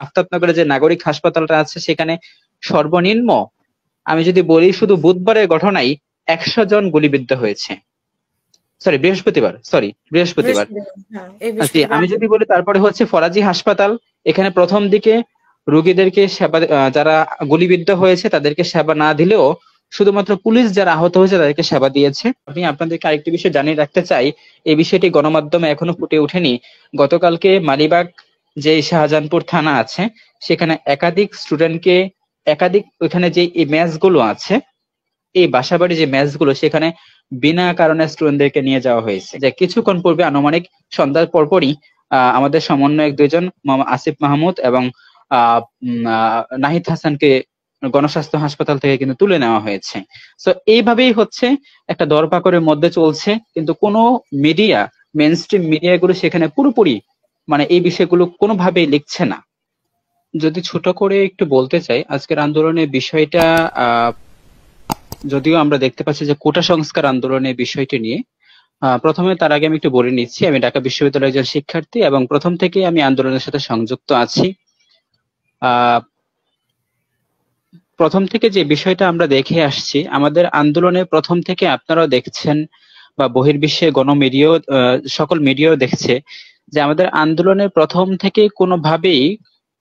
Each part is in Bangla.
আফতাবনগরে যে নাগরিক হাসপাতালটা আছে সেখানে সর্বনিম্ন আমি যদি বলি শুধু বুধবারের ঘটনায় 100 জন গুলিবিদ্ধ হয়েছে। বৃহস্পতিবার। হ্যাঁ, এই জি, আমি যদি বলি তারপরে হচ্ছে ফরাজি হাসপাতাল, এখানে প্রথম দিকে রোগীদেরকে সেবা যারা গুলিবিদ্ধ হয়েছে তাদেরকে সেবা না দিলেও শুধুমাত্র পুলিশ যারা আহত হয়েছে তাদেরকে সেবা দিয়েছে। আমি আপনাদেরকে আরেকটি বিষয় জানিয়ে রাখতে চাই, এই বিষয়টি গণমাধ্যমে এখনো ফুটে ওঠেনি। গতকালকে মালিবাগ যে শাহজাহানপুর থানা আছে সেখানে ওইখানে যে মেস গুলো আছে, এই বাসাবাড়ি যে মেস গুলো সেখানে বিনা কারণে স্টুডেন্টদেরকে নিয়ে যাওয়া হয়েছে। যে কিছুক্ষণ পূর্বে আনুমানিক সন্ধ্যার পরপরই আমাদের সমন্বয়ক দুইজন আসিফ মাহমুদ এবং নাহিদ হাসানকে গণস্বাস্থ্য হাসপাতাল থেকে কিন্তু তুলে নেওয়া হয়েছে। তো এইভাবেই হচ্ছে একটা দরপাকড়ের মধ্যে চলছে, কিন্তু কোনো মিডিয়া, মেইন স্ট্রিম মিডিয়াগুলো সেখানে পুরোপুরি মানে এই বিষয়গুলো কোনোভাবেই লিখছে না। যদি ছোট করে একটু বলতে চাই আজকের আন্দোলনের বিষয়টা, যদিও আমরা দেখতে পাচ্ছি যে কোটা সংস্কার আন্দোলনের বিষয়টি নিয়ে, প্রথমে তার আগে আমি একটু বলে নিচ্ছি, আমি ঢাকা বিশ্ববিদ্যালয়ের একজন শিক্ষার্থী এবং প্রথম থেকে আমি আন্দোলনের সাথে সংযুক্ত আছি। প্রথম থেকে যে বিষয়টা আমরা দেখে আসছি, আমাদের আন্দোলনের প্রথম থেকে আপনারাও দেখছেন বা বহির্বিশ্বে গণমিডিয়াও সকল মিডিয়াও দেখছে যে আমাদের আন্দোলনের প্রথম থেকে কোনোভাবেই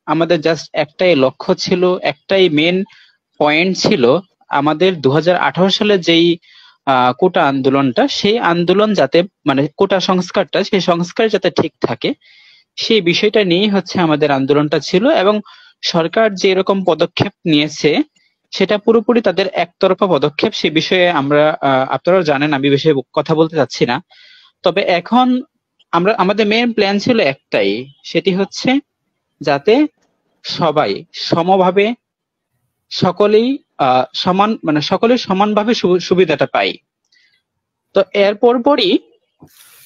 আমাদের জাস্ট একটাই লক্ষ্য ছিল, একটাই মেন পয়েন্ট ছিল, আমাদের 2018 সালে যেই কোটা আন্দোলনটা, সেই আন্দোলন যাতে মানে কোটা সংস্কারটা, সেই সংস্কার যাতে ঠিক থাকে সেই বিষয়টা নিয়েই হচ্ছে আমাদের আন্দোলনটা ছিল। এবং সরকার যে এরকম পদক্ষেপ নিয়েছে সেটা পুরোপুরি তাদের একতরফা পদক্ষেপ, সে বিষয়ে আমরা আপনারাও জানেন, আমি বিষয়ে কথা বলতে চাচ্ছি না। তবে এখন আমাদের মেইন প্ল্যান ছিল একটাই, সেটি হচ্ছে যাতে সবাই সমভাবে সকলেই সকলের সমানভাবে সুবিধাটা পাই। তো এর পরপরই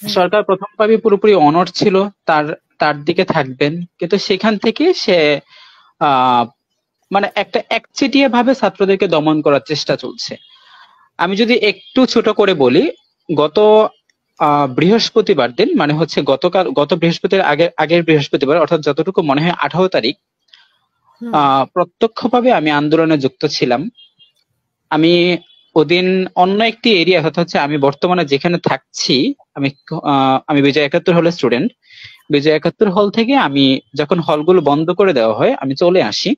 সরকার প্রথমভাবে পুরোপুরি অনড় ছিল, তার দিকে থাকবেন, কিন্তু সেখান থেকে সে মানে একটা একচেটিয়া ভাবে ছাত্রদেরকে দমন করার চেষ্টা চলছে। আমি যদি একটু ছোট করে বলি, গত বৃহস্পতিবার দিন, মানে হচ্ছে গত বৃহস্পতিবার আগের বৃহস্পতিবার, অর্থাৎ যতটুকু মনে হয় 18 তারিখ, প্রত্যক্ষভাবে আমি আন্দোলনে যুক্ত ছিলাম। আমি ওদিন অন্য একটি এরিয়া, হচ্ছে আমি বর্তমানে যেখানে থাকছি, আমি বিজয় 71 হলের স্টুডেন্ট। বিজয় 71 হল থেকে আমি যখন হলগুলো বন্ধ করে দেওয়া হয় আমি চলে আসি।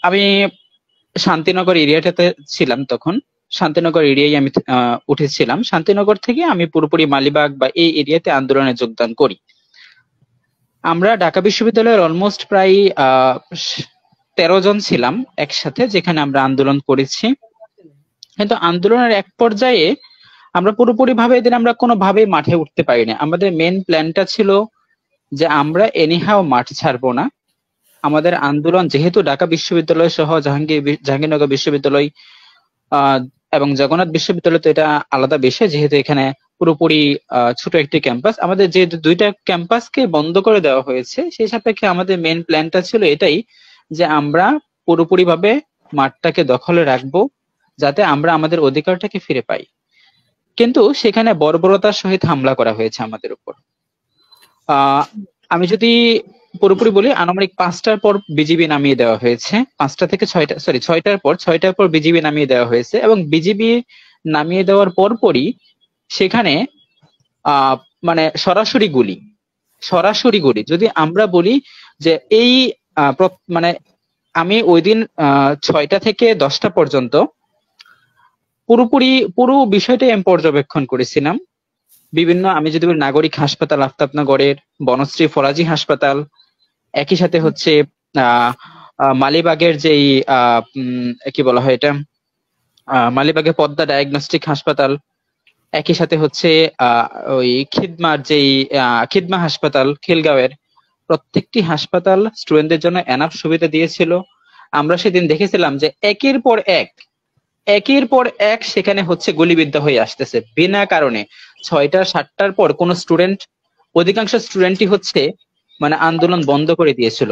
আমি শান্তিনগর এরিয়াটাতে ছিলাম তখন, শান্তিনগর এরিয়ায় আমি উঠেছিলাম। শান্তিনগর থেকে আমি পুরোপুরি মালিবাগ বা এই এরিয়াতে আন্দোলনে যোগদান করি। আমরা ঢাকা বিশ্ববিদ্যালয়ের অলমোস্ট প্রায় 13 জন ছিলাম একসাথে, যেখানে আমরা আন্দোলন করেছি। কিন্তু আন্দোলনের এক পর্যায়ে আমরা পুরোপুরি ভাবে এদিন আমরা কোনোভাবেই মাঠে উঠতে পারিনি। আমাদের মেন প্ল্যানটা ছিল যে আমরা এনিহাও মাঠ ছাড়বো না। আমাদের আন্দোলন যেহেতু ঢাকা বিশ্ববিদ্যালয় সহ জাহাঙ্গীরনগর বিশ্ববিদ্যালয় এবং জগন্নাথ বিশ্ববিদ্যালয়, তো এটা আলাদা বিষয়, যেহেতু এখানে পুরোপুরি ছোট একটি ক্যাম্পাস, আমাদের যে দুইটা ক্যাম্পাসকে বন্ধ করে দেওয়া হয়েছে, সেই সাপেক্ষে আমাদের মেন প্ল্যানটা ছিল এটাই যে আমরা পুরোপুরি ভাবে মাঠটাকে দখলে রাখবো যাতে আমরা আমাদের অধিকারটাকে ফিরে পাই। কিন্তু সেখানে বর্বরতার সহিত হামলা করা হয়েছে আমাদের উপর। আমি যদি পুরোপুরি বলি, আনুমানিক 5টার পর বিজিবি নামিয়ে দেওয়া হয়েছে, 5টা থেকে 6টার পর বিজিবি নামিয়ে দেওয়া হয়েছে। এবং বিজিবি নামিয়ে দেওয়ার পরপরই সেখানে মানে সরাসরি গুলি, যদি আমরা বলি যে এই মানে আমি ওই দিন 6টা থেকে 10টা পর্যন্ত পুরো বিষয়টাই আমি পর্যবেক্ষণ করেছিলাম। বিভিন্ন, আমি যদি বলি, নাগরিক হাসপাতাল আফতাবনগরের, বনশ্রী ফরাজি হাসপাতাল, একই সাথে হচ্ছে মালিবাগের যেই কি বলা হয় এটা, মালিবাগের পদ্মা ডায়াগনস্টিক হাসপাতাল, একই সাথে হচ্ছে ওই খিদমা হাসপাতাল খিলগাঁওয়ের, প্রত্যেকটি হাসপাতাল স্টুডেন্টদের জন্য এনাফ সুবিধা দিয়েছিল। আমরা সেদিন দেখেছিলাম যে একের পর এক সেখানে হচ্ছে গুলিবিদ্ধ হয়ে আসতেছে বিনা কারণে। 6টা 7টার পর কোন অধিকাংশ স্টুডেন্টই হচ্ছে মানে আন্দোলন বন্ধ করে দিয়েছিল।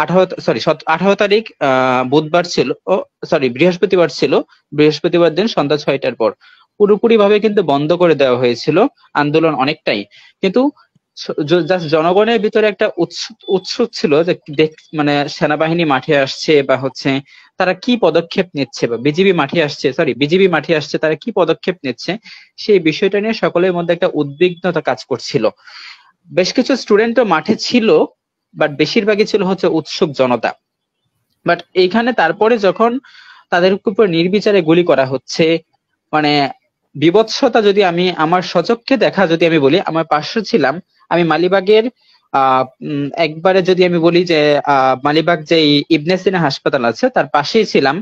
18 তারিখ বুধবার ছিল, বৃহস্পতিবার ছিল। বৃহস্পতিবার দিন সন্ধ্যা 6টার পর পুরোপুরি ভাবে কিন্তু বন্ধ করে দেওয়া হয়েছিল আন্দোলন অনেকটাই। কিন্তু জাস্ট জনগণের ভিতরে একটা উৎসুক ছিল যে মানে সেনাবাহিনী মাঠে আসছে বা হচ্ছে তারা কি পদক্ষেপ নিচ্ছে, বা বিজিবি মাঠে আসছে, তারা কি পদক্ষেপ নিচ্ছে, সেই বিষয়টা নিয়ে সকলের মধ্যে একটা উদ্বিগ্নতা কাজ করছিল। বেশ কিছু স্টুডেন্টও মাঠে ছিল, বাট বেশিরভাগই ছিল হচ্ছে উৎসুক জনতা। বাট এইখানে তারপরে যখন তাদের উপর নির্বিচারে গুলি করা হচ্ছে, মানে বীভৎসতা যদি আমি আমার স্বচক্ষে দেখা যদি আমি বলি, আমার পার্শ্ব ছিলাম আমি মালিবাগের একবারে যদি আমি বলি যে মালিবাগ যে ইবনে সিনা হাসপাতাল আছে তার পাশেই ছিলাম।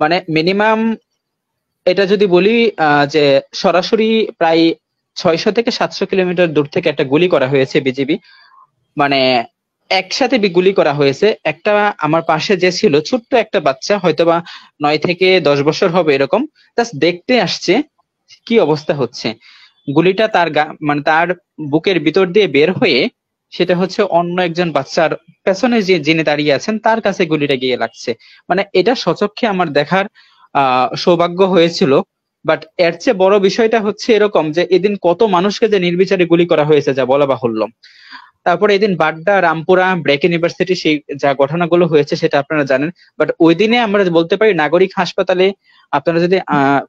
মানে মিনিমাম এটা যদি বলি যে সরাসরি প্রায় 600 থেকে 700 কিলোমিটার দূর থেকে একটা গুলি করা হয়েছে বিজিবি, মানে একসাথে গুলি করা হয়েছে। একটা আমার পাশে যে ছিল ছোট্ট একটা বাচ্চা, হয়তোবা 9 থেকে 10 বছর হবে এরকম, জাস্ট দেখতে আসছে কি অবস্থা হচ্ছে। গুলিটা তার মানে তার বুকের ভিতর দিয়ে বের হয়ে সেটা হচ্ছে অন্য একজন বাচ্চার পেছনে যিনি দাঁড়িয়ে আছেন তার কাছে গুলিটা গিয়ে লাগছে। মানে এটা স্বচক্ষে আমার দেখার সৌভাগ্য হয়েছিল। বাট এর চেয়ে বড় বিষয়টা হচ্ছে এরকম যে এদিন কত মানুষকে যে নির্বিচারে গুলি করা হয়েছে যা বলা বাহুল্য। তারপরে এদিন বাড্ডা, রামপুরা, ব্রেক ইউনিভার্সিটি সেই যা ঘটনাগুলো হয়েছে সেটা আপনারা জানেন। বাট ওই দিনে আমরা বলতে পারি নাগরিক হাসপাতালে, আপনারা যদি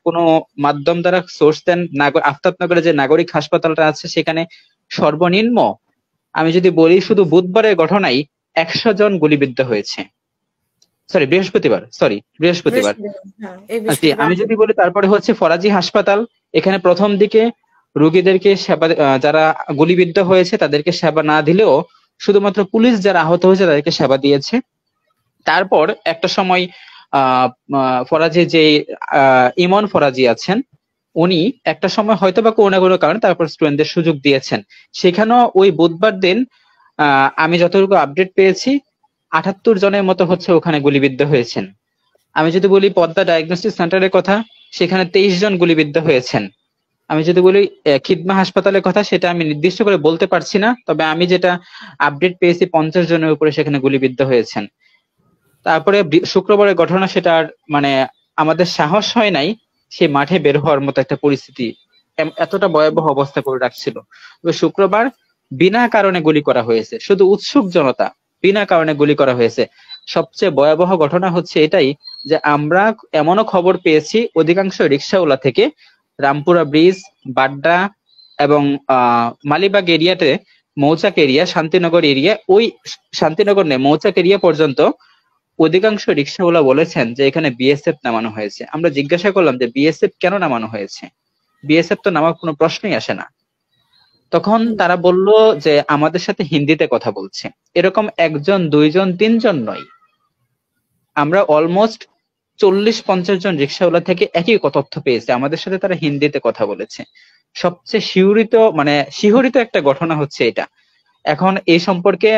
কোনো মাধ্যম দ্বারা সোর্স দেন, আফতাবনগরে যে নাগরিক হাসপাতালটা আছে সেখানে সর্বনিম্ন আমি যদি বলি শুধু বুধবারের ঘটনায় 100 জন গুলিবিদ্ধ হয়েছে। বৃহস্পতিবার। জি, আমি যদি বলি তারপরে হচ্ছে ফরাজি হাসপাতাল, এখানে প্রথম দিকে রোগীদেরকে সেবা যারা গুলিবিদ্ধ হয়েছে তাদেরকে সেবা না দিলেও শুধুমাত্র পুলিশ যারা আহত হয়েছে তাদেরকে সেবা দিয়েছে। তারপর একটা সময় ফরাজি যে ইমন ফরাজি আছেন উনি একটা সময় হয়তো বা কোনো না কোনো কারণে তারপর স্টুডেন্টদের সুযোগ দিয়েছেন। সেখানেও ওই বুধবার দিন আমি যতটুকু আপডেট পেয়েছি 78 জনের মতো হচ্ছে ওখানে গুলিবিদ্ধ হয়েছেন। আমি যদি বলি পদ্মা ডায়াগনস্টিক সেন্টারের কথা, সেখানে 23 জন গুলিবিদ্ধ হয়েছেন। আমি যদি বলি খিদমা হাসপাতালের কথা, সেটা আমি নির্দিষ্ট করে বলতে পারছি না, তবে আমি যেটা আপডেট পেয়েছি 50 জনের উপরে সেখানে গুলিবিদ্ধ হয়েছেন। তারপরে শুক্রবারের ঘটনা, সেটা আর মানে আমাদের সাহস হয় নাই সেই মাঠে বের হওয়ার মতো একটা পরিস্থিতি, এতটা ভয়াবহ অবস্থা করে রাখছিল। তবে শুক্রবার বিনা কারণে গুলি করা হয়েছে, শুধু উৎসুক জনতা, বিনা কারণে গুলি করা হয়েছে। সবচেয়ে ভয়াবহ ঘটনা হচ্ছে এটাই যে আমরা এমনও খবর পেয়েছি অধিকাংশ রিক্সাওয়ালা থেকে রামপুরা ব্রিজ, বাড্ডা এবং মালিবাগ এরিয়াতে, মৌচাক এরিয়া, শান্তিনগর এরিয়া, ওই শান্তিনগর নেই মৌচাক এরিয়া পর্যন্ত অধিকাংশ রিক্সাওয়ালা বলেছেন যে এখানে বিএসএফ নামানো হয়েছে। আমরা জিজ্ঞাসা করলাম যে বিএসএফ কেন নামানো হয়েছে, বিএসএফ তো নামার কোনো প্রশ্নই আসে না। তখন তারা বলল যে আমাদের সাথে হিন্দিতে কথা বলছে। এরকম একজন, দুইজন, তিনজন নয়, আমরা অলমোস্ট 40-50 জন রিক্সাওয়ালা থেকে একই তথ্য পেয়েছে, আমাদের সাথে তারা হিন্দিতে কথা বলেছে। সবচেয়ে শিহরিত একটা ঘটনা হচ্ছে এটা। এখন এই সম্পর্কে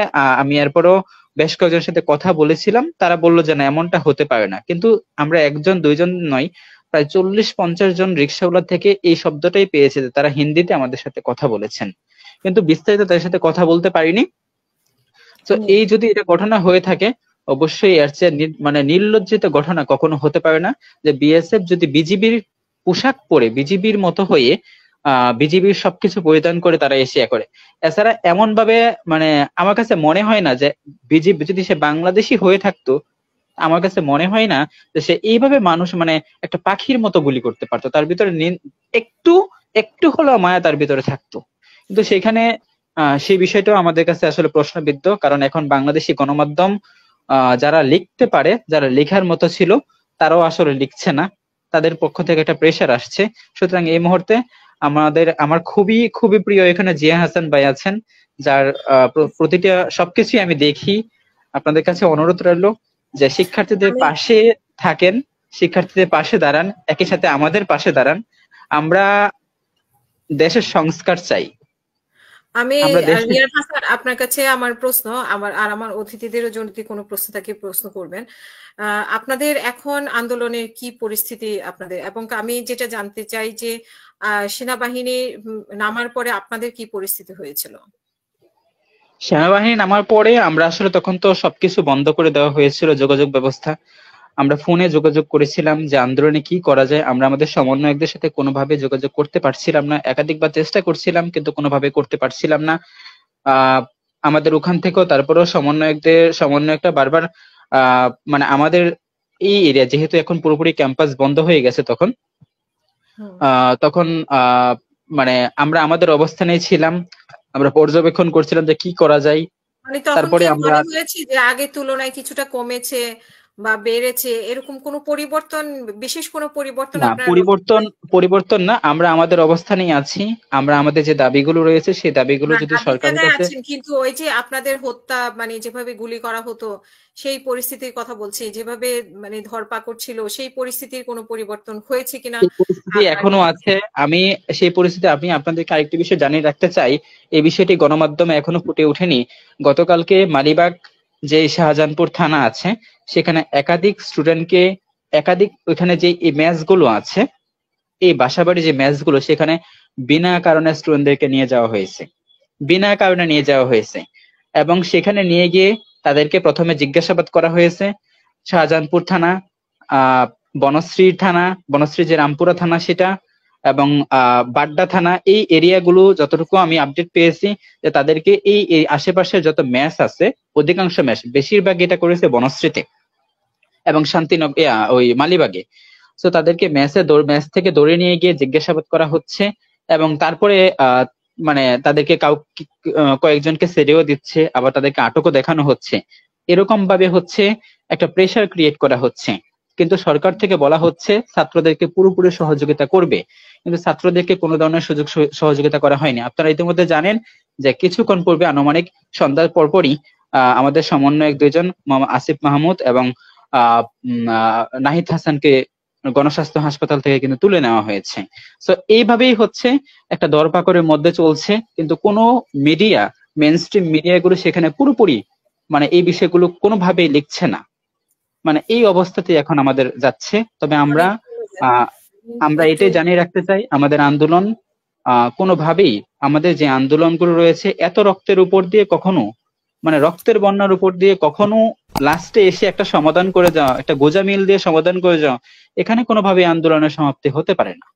আমি এরপরও বেশ কয়েকজনের সাথে কথা বলেছিলাম, তারা বললো যে না, এমনটা হতে পারে না। কিন্তু আমরা একজন দুইজন নয়, প্রায় 40-50 জন রিক্সাওয়ালা থেকে এই শব্দটাই পেয়েছে যে তারা হিন্দিতে আমাদের সাথে কথা বলেছেন, কিন্তু বিস্তারিত তাদের সাথে কথা বলতে পারিনি। তো এই যদি এটা ঘটনা হয়ে থাকে, অবশ্যই এর চেয়ে মানে নির্লজ্জিত ঘটনা কখনো হতে পারে না যে বিএসএফ যদি বিজিবির পোশাক পরে, বিজিবির মতো হয়ে বিজিবির সবকিছু পরিধান করে তারা এশিয়া করে। এছাড়া এমন ভাবে, মানে আমার কাছে মনে হয় না যে বিজিবি যদি সে বাংলাদেশি হয়ে থাকতো, আমার কাছে মনে হয় না যে সে এইভাবে মানুষ মানে একটা পাখির মতো গুলি করতে পারতো। তার ভিতরে একটু একটু হলেও মায়া তার ভিতরে থাকতো। কিন্তু সেখানে সেই বিষয়টাও আমাদের কাছে আসলে প্রশ্নবিদ্ধ, কারণ এখন বাংলাদেশি গণমাধ্যম যারা লিখতে পারে, যারা লেখার মতো ছিল, তারাও আসলে লিখছে না, তাদের পক্ষ থেকে একটা প্রেশার আসছে। সুতরাং এই মুহূর্তে আমার খুবই খুবই প্রিয় এখানে জিয়া হাসান ভাই আছেন, যার প্রতিটা সবকিছুই আমি দেখি। আপনাদের কাছে অনুরোধ রইল যে শিক্ষার্থীদের পাশে থাকেন, শিক্ষার্থীদের পাশে দাঁড়ান, একই সাথে আমাদের পাশে দাঁড়ান। আমরা দেশের সংস্কার চাই। আমি আপনার কাছে আমার প্রশ্ন, আমার অতিথিদেরও যদি কোনো প্রশ্ন থাকে প্রশ্ন করবেন। আপনাদের এখন আন্দোলনের কি পরিস্থিতি আপনাদের, এবং আমি যেটা জানতে চাই যে সেনাবাহিনী নামার পরে আপনাদের কি পরিস্থিতি হয়েছিল? সেনাবাহিনী নামার পরে আমরা আসলে তখন তো সবকিছু বন্ধ করে দেওয়া হয়েছিল, যোগাযোগ ব্যবস্থা। আমরা ফোনে যোগাযোগ করেছিলাম যে আন্দোলনে কি করা যায়। আমরা আমাদের সমন্বয়কদের সাথে কোনোভাবে যোগাযোগ করতে পারছিলাম না, একাধিকবার চেষ্টা করছিলাম কিন্তু কোনোভাবে করতে পারছিলাম না। আহ আমাদের ওখান থেকেও তারপরেও সমন্বয়কটা বারবার মানে আমাদের এই এরিয়া যেহেতু এখন পুরোপুরি ক্যাম্পাস বন্ধ হয়ে গেছে, তখন মানে আমরা আমাদের অবস্থানেই ছিলাম, আমরা পর্যবেক্ষণ করছিলাম যে কি করা যায়। মানে তখন তারপরে কি আমরা মনে হয়েছে যে আগের তুলনায় কিছুটা কমেছে বা বেড়েছে, এরকম কোনো পরিবর্তন, বিশেষ কোনো পরিবর্তন না, আপনারা লক্ষ্য পরিবর্তন করেছেন? পরিবর্তন না, আমরা আমাদের অবস্থানেই আছি। আমরা আমাদের যে দাবিগুলো রয়েছে সেই দাবিগুলো না, যদি দাবির সরকারের জায়গায় কাছে। আছেন, কিন্তু ওই যে আপনাদের হত্যা, মানে যেভাবে গুলি করা হতো সেই পরিস্থিতির কথা বলছি, যেভাবে মানে ধরপাকড় ছিল, সেই পরিস্থিতির কোনো পরিবর্তন হয়েছে কিনা সেই পরিস্থিতি আপনার এখনো কি? আছে। আমি সেই পরিস্থিতি আমি আপনাদেরকে আরেকটি বিষয় জানিয়ে রাখতে চাই, এই বিষয়টি গণমাধ্যমে এখনো ফুটে ওঠেনি। গতকালকে মালিবাগ যে শাহজাহানপুর থানা আছে, সেখানে একাধিক স্টুডেন্টকে, একাধিক ওইখানে যে এই ম্যাচ গুলো আছে, এই বাসাবাড়ি যে ম্যাচ গুলো, সেখানে বিনা কারণে স্টুডেন্টদেরকে নিয়ে যাওয়া হয়েছে, বিনা কারণে নিয়ে যাওয়া হয়েছে। এবং সেখানে নিয়ে গিয়ে তাদেরকে প্রথমে জিজ্ঞাসাবাদ করা হয়েছে। শাহজাহানপুর থানা, আহ বনশ্রী থানা, বনশ্রী যে রামপুরা থানা সেটা, এবং বাড্ডা থানা, এই এরিয়াগুলো যতটুকু আমি আপডেট পেয়েছি, যে তাদেরকে এই আশেপাশে যত ম্যাচ আছে, অধিকাংশ ম্যাচ, বেশিরভাগ এটা করেছে বনশ্রীতে এবং শান্তিনগর, ওই মালিবাগে। তো তাদেরকে ম্যাচ থেকে ধরে নিয়ে গিয়ে জিজ্ঞাসাবাদ করা হচ্ছে, এবং তারপরে মানে তাদেরকে কয়েকজনকে ছেড়েও দিচ্ছে, আবার তাদেরকে আটকও দেখানো হচ্ছে। এরকম ভাবে হচ্ছে একটা প্রেসার ক্রিয়েট করা হচ্ছে। কিন্তু সরকার থেকে বলা হচ্ছে ছাত্রদেরকে পুরোপুরি সহযোগিতা করবে, কিন্তু ছাত্রদেরকে কোনো ধরনের সহযোগিতা করা হয়নি। আপনারা ইতিমধ্যে জানেন যে কিছুক্ষণ পূর্বে, আনুমানিক সন্ধ্যার পরপরই আমাদের সমন্বয়ক দুইজন, মোহাম্মদ আসিফ মাহমুদ এবং নাহিদ হাসানকে গণস্বাস্থ্য হাসপাতাল থেকে কিন্তু তুলে নেওয়া হয়েছে। তো এইভাবেই হচ্ছে একটা দরপাকড়ের মধ্যে চলছে, কিন্তু কোনো মিডিয়া, মেইনস্ট্রিম মিডিয়াগুলো সেখানে পুরোপুরি মানে এই বিষয়গুলো কোনোভাবেই লিখছে না। মানে এই অবস্থাতে এখন আমাদের যাচ্ছে। তবে আমরা অনেক ধন্যবাদ। আহ আমরা একটু এটাই জানিয়ে রাখতে চাই, আমাদের আন্দোলন কোনোভাবেই, আমাদের যে আন্দোলনগুলো রয়েছে, এত রক্তের উপর দিয়ে কখনো, মানে রক্তের বন্যার উপর দিয়ে কখনো লাস্টে এসে একটা সমাধান করে যাওয়া, একটা গোঁজা মিল দিয়ে সমাধান করে যাওয়া, এখানে কোনোভাবেই আন্দোলনের সমাপ্তি হতে পারে না।